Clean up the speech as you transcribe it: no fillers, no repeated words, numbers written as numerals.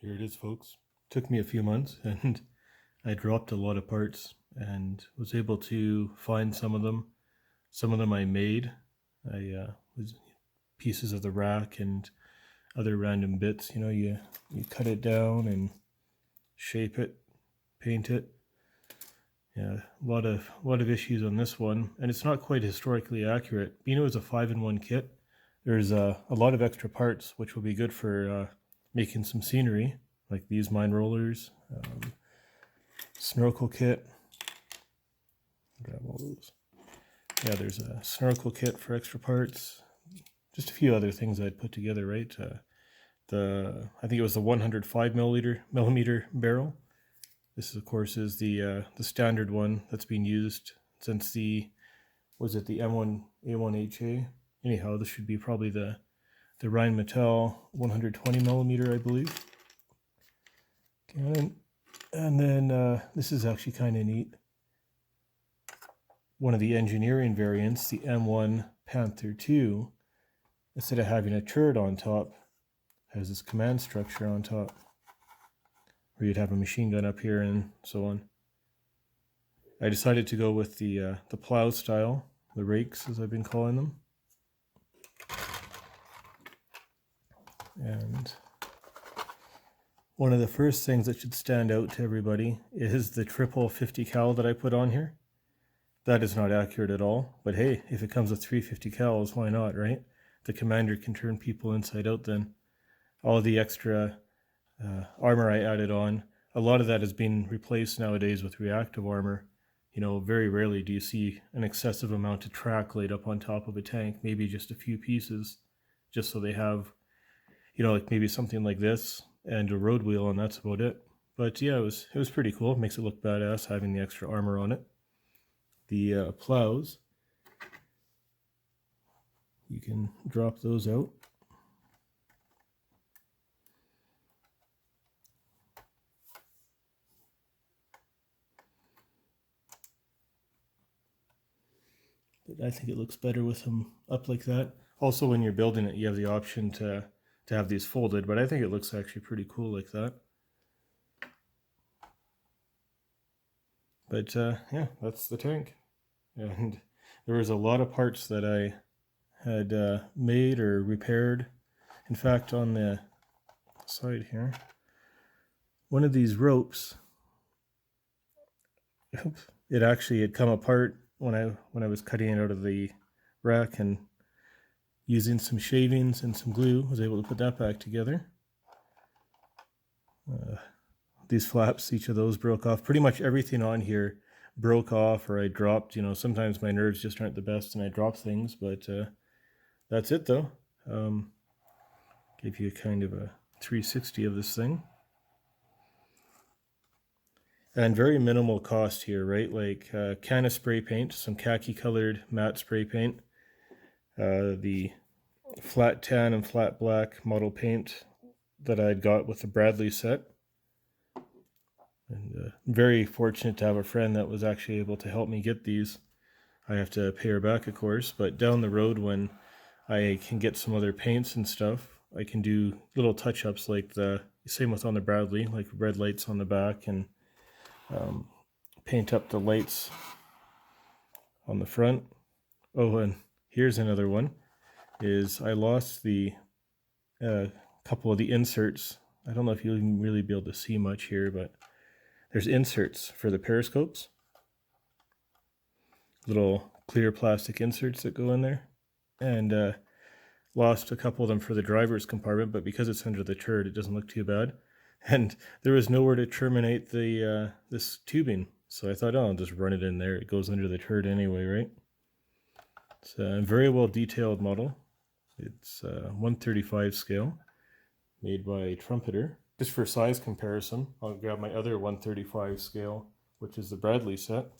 Here it is, folks. Took me a few months and I dropped a lot of parts and was able to find some of them. Some of them I made. I was pieces of the rack and other random bits. You know, you cut it down and shape it, paint it. Yeah, a lot of issues on this one, and it's not quite historically accurate. Being it was a 5-in-1 kit, there's a lot of extra parts which will be good for making some scenery, like these mine rollers, snorkel kit. Grab all those. Yeah, there's a snorkel kit for extra parts. Just a few other things I'd put together, right? I think it was the 105 millimeter barrel. This, of course, is the standard one that's been used since the M1A2 Anyhow, this should be probably the Rheinmetall 120 millimeter, I believe. Okay, and then this is actually kind of neat. One of the engineering variants, the M1 Panther 2, instead of having a turret on top, has this command structure on top, where you'd have a machine gun up here and so on. I decided to go with the plow style, the rakes as I've been calling them. And one of the first things that should stand out to everybody is the triple 50 cal that I put on here. That is not accurate at all, but hey, if it comes with 350 cals, why not, right? The commander can turn people inside out then. All the extra armor I added on, a lot of that has been replaced nowadays with reactive armor. You know, very rarely do you see an excessive amount of track laid up on top of a tank, maybe just a few pieces, just so they have, you know, like maybe something like this and a road wheel, and that's about it. But yeah, it was pretty cool. It makes it look badass having the extra armor on it. The plows, you can drop those out. But I think it looks better with them up like that. Also, when you're building it, you have the option to have these folded, but I think it looks actually pretty cool like that. But yeah, that's the tank. And there was a lot of parts that I had made or repaired. In fact, on the side here, one of these ropes, it actually had come apart when I was cutting it out of the rack, and using some shavings and some glue, was able to put that back together. These flaps, each of those broke off. Pretty much everything on here broke off, or I dropped. You know, sometimes my nerves just aren't the best and I drop things, but that's it though. Give you a kind of a 360 of this thing. And very minimal cost here, right? Like a can of spray paint, some khaki colored matte spray paint, the flat tan and flat black model paint that I'd got with the Bradley set. And very fortunate to have a friend that was actually able to help me get these. I have to pay her back, of course, but down the road when I can get some other paints and stuff, I can do little touch-ups like the same with on the Bradley, like red lights on the back, and paint up the lights on the front. Oh, and here's another one, is I lost the couple of the inserts. I don't know if you'll even really be able to see much here, but there's inserts for the periscopes. Little clear plastic inserts that go in there. And lost a couple of them for the driver's compartment, but because it's under the turret, it doesn't look too bad. And there was nowhere to terminate the this tubing, so I thought, oh, I'll just run it in there. It goes under the turret anyway, right? It's a very well detailed model. It's 135 scale, made by Trumpeter. Just for size comparison, I'll grab my other 135 scale, which is the Bradley set.